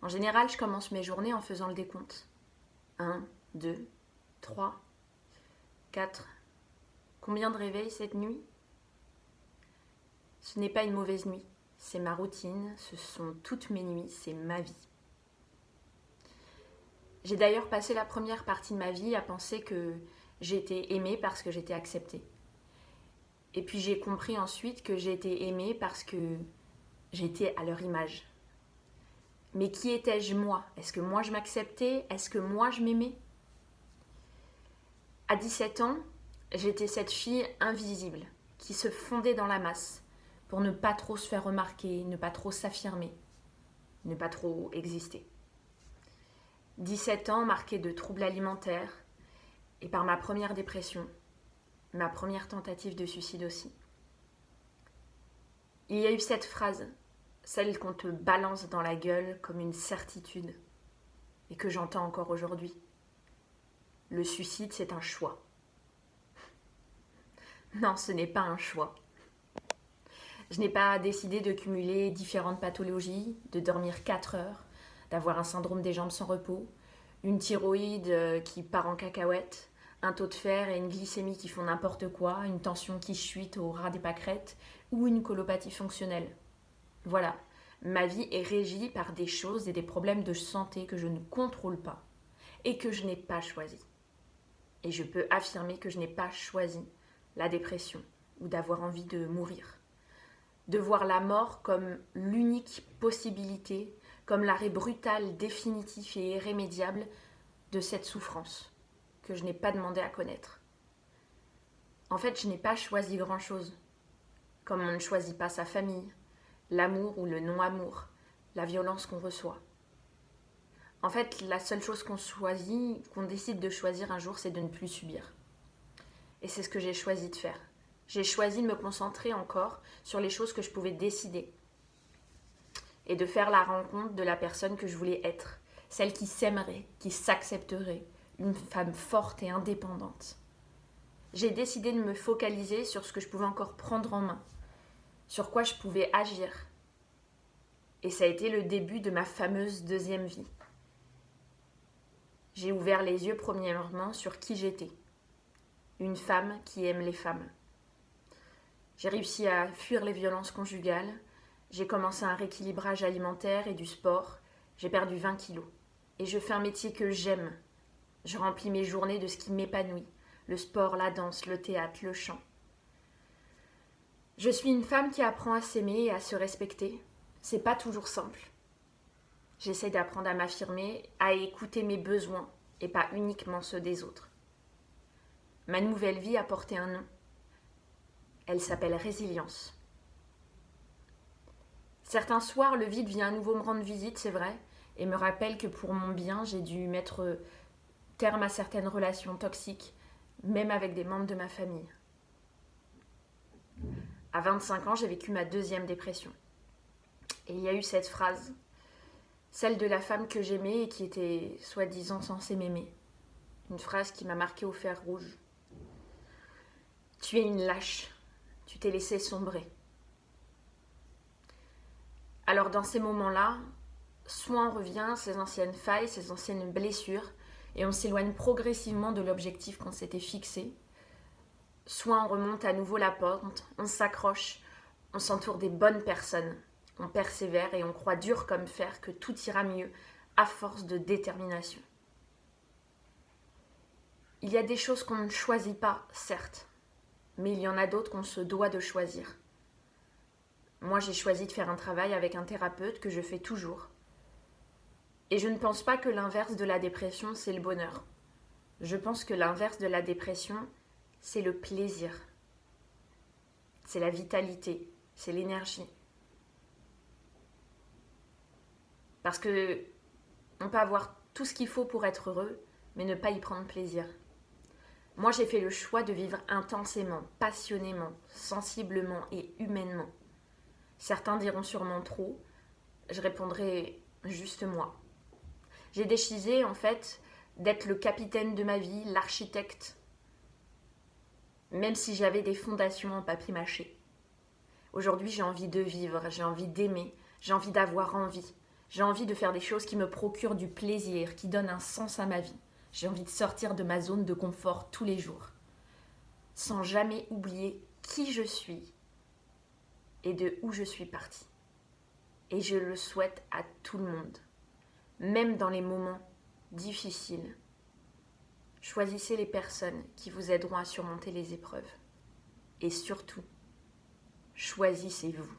En général, je commence mes journées en faisant le décompte. 1, 2, 3, 4. Combien de réveils cette nuit? Ce n'est pas une mauvaise nuit, c'est ma routine, ce sont toutes mes nuits, c'est ma vie. J'ai d'ailleurs passé la première partie de ma vie à penser que j'étais aimée parce que j'étais acceptée. Et puis j'ai compris ensuite que j'étais aimée parce que j'étais à leur image. Mais qui étais-je moi? Est-ce que moi je m'acceptais? Est-ce que moi je m'aimais? À 17 ans, j'étais cette fille invisible qui se fondait dans la masse pour ne pas trop se faire remarquer, ne pas trop s'affirmer, ne pas trop exister. 17 ans marqués de troubles alimentaires et par ma première dépression, ma première tentative de suicide aussi. Il y a eu cette phrase, celle qu'on te balance dans la gueule comme une certitude et que j'entends encore aujourd'hui. Le suicide, c'est un choix. Non, ce n'est pas un choix. Je n'ai pas décidé de cumuler différentes pathologies, de dormir 4 heures, d'avoir un syndrome des jambes sans repos, une thyroïde qui part en cacahuète, un taux de fer et une glycémie qui font n'importe quoi, une tension qui chuite au ras des pâquerettes ou une colopathie fonctionnelle. Voilà, ma vie est régie par des choses et des problèmes de santé que je ne contrôle pas et que je n'ai pas choisi. Et je peux affirmer que je n'ai pas choisi la dépression ou d'avoir envie de mourir. De voir la mort comme l'unique possibilité, comme l'arrêt brutal, définitif et irrémédiable de cette souffrance que je n'ai pas demandé à connaître. En fait, je n'ai pas choisi grand-chose, comme on ne choisit pas sa famille, l'amour ou le non-amour, la violence qu'on reçoit. En fait, la seule chose qu'on choisit, qu'on décide de choisir un jour, c'est de ne plus subir. Et c'est ce que j'ai choisi de faire. J'ai choisi de me concentrer encore sur les choses que je pouvais décider. Et de faire la rencontre de la personne que je voulais être. Celle qui s'aimerait, qui s'accepterait. Une femme forte et indépendante. J'ai décidé de me focaliser sur ce que je pouvais encore prendre en main. Sur quoi je pouvais agir. Et ça a été le début de ma fameuse deuxième vie. J'ai ouvert les yeux premièrement sur qui j'étais. Une femme qui aime les femmes. J'ai réussi à fuir les violences conjugales. J'ai commencé un rééquilibrage alimentaire et du sport. J'ai perdu 20 kilos. Et je fais un métier que j'aime. Je remplis mes journées de ce qui m'épanouit. Le sport, la danse, le théâtre, le chant. Je suis une femme qui apprend à s'aimer et à se respecter. C'est pas toujours simple. J'essaie d'apprendre à m'affirmer, à écouter mes besoins et pas uniquement ceux des autres. Ma nouvelle vie a porté un nom. Elle s'appelle résilience. Certains soirs, le vide vient à nouveau me rendre visite, c'est vrai, et me rappelle que pour mon bien, j'ai dû mettre terme à certaines relations toxiques, même avec des membres de ma famille. À 25 ans, j'ai vécu ma deuxième dépression. Et il y a eu cette phrase, celle de la femme que j'aimais et qui était soi-disant censée m'aimer. Une phrase qui m'a marquée au fer rouge. Tu es une lâche. Tu t'es laissée sombrer. Alors dans ces moments-là, soit on revient à ses anciennes failles, ses anciennes blessures, et on s'éloigne progressivement de l'objectif qu'on s'était fixé, soit on remonte à nouveau la pente, on s'accroche, on s'entoure des bonnes personnes, on persévère et on croit dur comme fer que tout ira mieux à force de détermination. Il y a des choses qu'on ne choisit pas, certes, mais il y en a d'autres qu'on se doit de choisir. Moi, j'ai choisi de faire un travail avec un thérapeute que je fais toujours. Et je ne pense pas que l'inverse de la dépression, c'est le bonheur. Je pense que l'inverse de la dépression, c'est le plaisir. C'est la vitalité, c'est l'énergie. Parce que on peut avoir tout ce qu'il faut pour être heureux, mais ne pas y prendre plaisir. Moi, j'ai fait le choix de vivre intensément, passionnément, sensiblement et humainement. Certains diront sûrement trop, je répondrai juste moi. J'ai décidé, en fait, d'être le capitaine de ma vie, l'architecte, même si j'avais des fondations en papier mâché. Aujourd'hui, j'ai envie de vivre, j'ai envie d'aimer, j'ai envie d'avoir envie. J'ai envie de faire des choses qui me procurent du plaisir, qui donnent un sens à ma vie. J'ai envie de sortir de ma zone de confort tous les jours, sans jamais oublier qui je suis et de où je suis partie. Et je le souhaite à tout le monde, même dans les moments difficiles. Choisissez les personnes qui vous aideront à surmonter les épreuves. Et surtout, choisissez-vous.